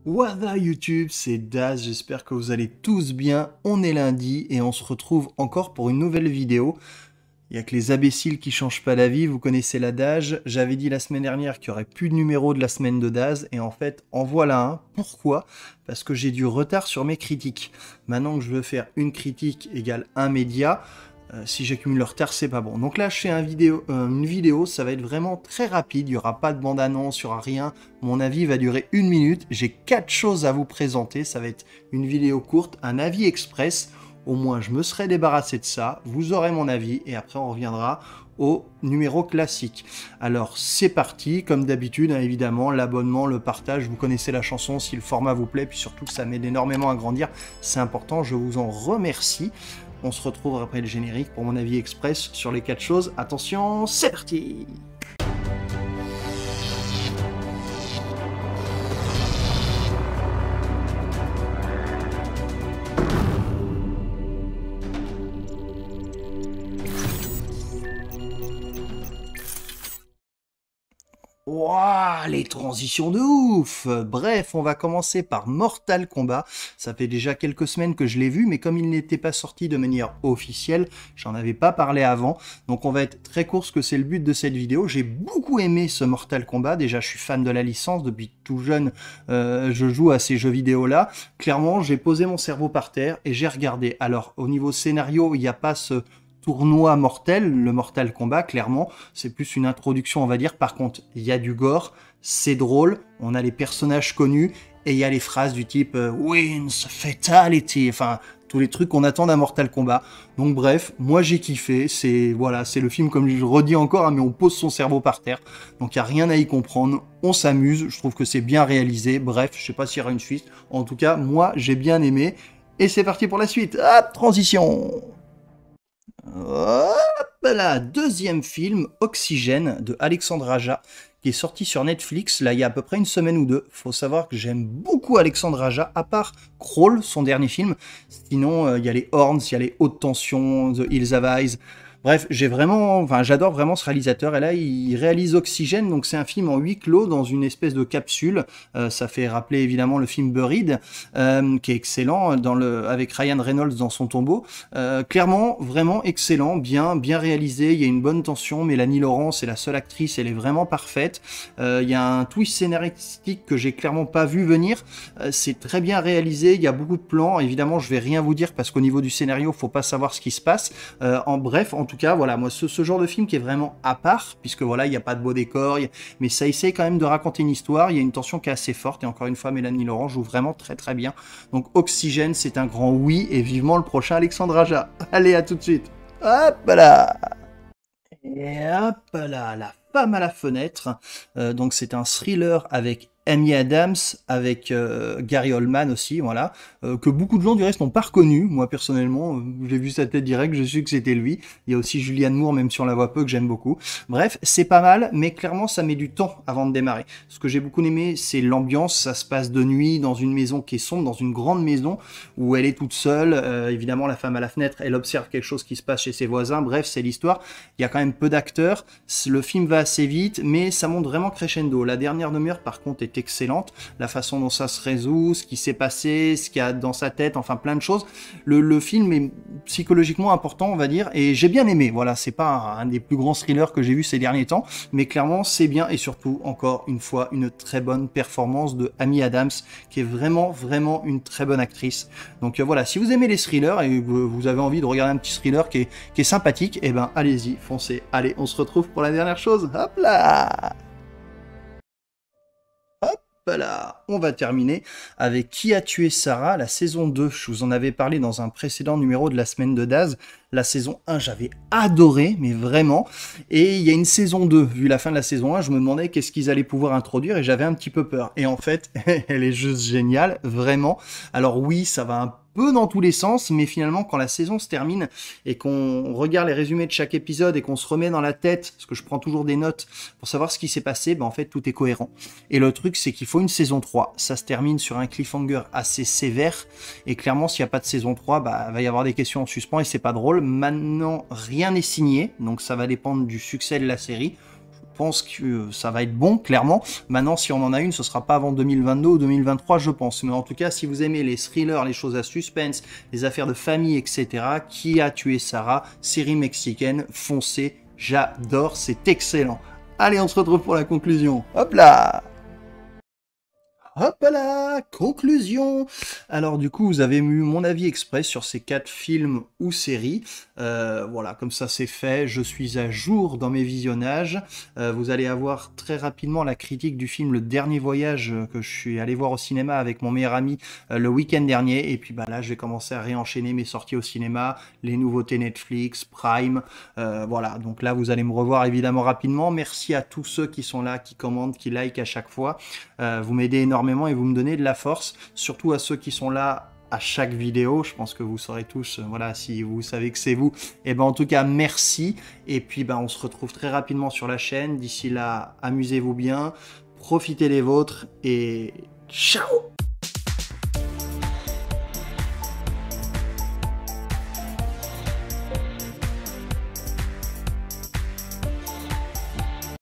Wada YouTube, c'est Daz, j'espère que vous allez tous bien. On est lundi et on se retrouve encore pour une nouvelle vidéo. Il n'y a que les imbéciles qui changent pas d'avis, vous connaissez l'adage. J'avais dit la semaine dernière qu'il n'y aurait plus de numéro de la semaine de Daz et en fait, en voilà un. Pourquoi? Parce que j'ai du retard sur mes critiques. Maintenant que je veux faire une critique égale un média, si j'accumule le retard, c'est pas bon. Donc là, je fais une vidéo, ça va être vraiment très rapide, il n'y aura pas de bande-annonce, il n'y aura rien. Mon avis va durer 1 minute, j'ai 4 choses à vous présenter, ça va être une vidéo courte, un avis express. Au moins, je me serai débarrassé de ça, vous aurez mon avis, et après on reviendra au numéro classique. Alors c'est parti, comme d'habitude, hein, évidemment, l'abonnement, le partage, vous connaissez la chanson, si le format vous plaît, puis surtout ça m'aide énormément à grandir, c'est important, je vous en remercie. On se retrouve après le générique pour mon avis express sur les 4 choses. Attention, c'est parti! Ouah, les transitions de ouf! Bref, on va commencer par Mortal Kombat. Ça fait déjà quelques semaines que je l'ai vu, mais comme il n'était pas sorti de manière officielle, j'en avais pas parlé avant. Donc on va être très court, ce que c'est le but de cette vidéo. J'ai beaucoup aimé ce Mortal Kombat. Déjà, je suis fan de la licence. Depuis tout jeune, je joue à ces jeux vidéo-là. Clairement, j'ai posé mon cerveau par terre et j'ai regardé. Alors, au niveau scénario, il n'y a pas ce tournoi mortel, le Mortal Kombat, clairement, c'est plus une introduction, on va dire. Par contre, il y a du gore, c'est drôle, on a les personnages connus, et il y a les phrases du type Wins, Fatality, enfin, tous les trucs qu'on attend d'un Mortal Kombat. Donc bref, moi j'ai kiffé, c'est voilà, c'est le film, comme je le redis encore, hein, mais on pose son cerveau par terre, donc il n'y a rien à y comprendre, on s'amuse, je trouve que c'est bien réalisé, bref, je sais pas s'il y aura une suite, en tout cas, moi j'ai bien aimé, et c'est parti pour la suite. Hop, transition. Hop là, deuxième film, Oxygène, de Alexandre Aja, qui est sorti sur Netflix, là, il y a à peu près une semaine ou deux. Faut savoir que j'aime beaucoup Alexandre Aja, à part Crawl, son dernier film. Sinon, il y a les Horns, il y a les Hautes Tensions, The Hills Have Eyes. Bref, j'adore vraiment ce réalisateur. Et là, il réalise Oxygène, donc c'est un film en huis clos dans une espèce de capsule. Ça fait rappeler évidemment le film Buried, qui est excellent avec Ryan Reynolds dans son tombeau. Clairement, vraiment excellent, bien réalisé. Il y a une bonne tension. Mélanie Laurent, c'est la seule actrice, elle est vraiment parfaite. Il y a un twist scénaristique que j'ai clairement pas vu venir. C'est très bien réalisé. Il y a beaucoup de plans. Évidemment, je vais rien vous dire parce qu'au niveau du scénario, faut pas savoir ce qui se passe. En tout cas, voilà, moi, ce genre de film qui est vraiment à part, puisque voilà, il n'y a pas de beau décor, mais ça essaye quand même de raconter une histoire. Il y a une tension qui est assez forte. Et encore une fois, Mélanie Laurent joue vraiment très très bien. Donc, Oxygène, c'est un grand oui. Et vivement le prochain Alexandre Aja. Allez, à tout de suite. Hop là! Et hop là, La femme à la fenêtre. Donc c'est un thriller avec Amy Adams, avec Gary Oldman aussi, voilà, que beaucoup de gens du reste n'ont pas reconnu. Moi personnellement, j'ai vu sa tête directe, je suis que c'était lui. Il y a aussi Julianne Moore, même si on la voit peu, que j'aime beaucoup. Bref, c'est pas mal, mais clairement ça met du temps avant de démarrer. Ce que j'ai beaucoup aimé, c'est l'ambiance. Ça se passe de nuit dans une maison qui est sombre, dans une grande maison où elle est toute seule. Évidemment, la femme à la fenêtre, elle observe quelque chose qui se passe chez ses voisins. Bref, c'est l'histoire. Il y a quand même peu d'acteurs. Le film va assez vite, mais ça monte vraiment crescendo. La dernière demi-heure, par contre, est excellente. La façon dont ça se résout, ce qui s'est passé, ce qu'il y a dans sa tête, enfin plein de choses. Le film est psychologiquement important, on va dire, et j'ai bien aimé. Voilà, c'est pas un des plus grands thrillers que j'ai vu ces derniers temps, mais clairement, c'est bien, et surtout, encore une fois, une très bonne performance de Amy Adams, qui est vraiment une très bonne actrice. Donc voilà, si vous aimez les thrillers et vous avez envie de regarder un petit thriller qui est sympathique, et ben allez-y, foncez. Allez, on se retrouve pour la dernière chose. Hop là! Voilà, on va terminer avec Qui a tué Sarah, la saison 2. Je vous en avais parlé dans un précédent numéro de la semaine de Daz. La saison 1, j'avais adoré, mais vraiment. Et il y a une saison 2. Vu la fin de la saison 1, je me demandais qu'est-ce qu'ils allaient pouvoir introduire et j'avais un petit peu peur. Et en fait, elle est juste géniale, vraiment. Alors oui, ça va un peu dans tous les sens, mais finalement, quand la saison se termine et qu'on regarde les résumés de chaque épisode et qu'on se remet dans la tête, parce que je prends toujours des notes pour savoir ce qui s'est passé, ben en fait, tout est cohérent. Et le truc, c'est qu'il faut une saison 3. Ça se termine sur un cliffhanger assez sévère. Et clairement, s'il n'y a pas de saison 3, bah, va y avoir des questions en suspens et c'est pas drôle. Maintenant, rien n'est signé, donc ça va dépendre du succès de la série. pense que ça va être bon, clairement. Maintenant, si on en a une, ce sera pas avant 2022 ou 2023, je pense. Mais en tout cas, si vous aimez les thrillers, les choses à suspense, les affaires de famille, etc., Qui a tué Sarah, série mexicaine, foncez, j'adore, c'est excellent. Allez, on se retrouve pour la conclusion. Hop là! Hop là, conclusion. Alors du coup, vous avez eu mon avis express sur ces 4 films ou séries. Voilà, comme ça c'est fait. Je suis à jour dans mes visionnages. Vous allez avoir très rapidement la critique du film Le Dernier Voyage que je suis allé voir au cinéma avec mon meilleur ami le week-end dernier. Et puis bah là, je vais commencer à réenchaîner mes sorties au cinéma, les nouveautés Netflix, Prime. Voilà, donc là vous allez me revoir évidemment rapidement. Merci à tous ceux qui sont là, qui commentent, qui likent à chaque fois. Vous m'aidez énormément et vous me donnez de la force, surtout à ceux qui sont là à chaque vidéo. Je pense que vous saurez tous, voilà, si vous savez que c'est vous, et ben en tout cas merci, et puis ben on se retrouve très rapidement sur la chaîne. D'ici là, amusez-vous bien, profitez les vôtres, et ciao.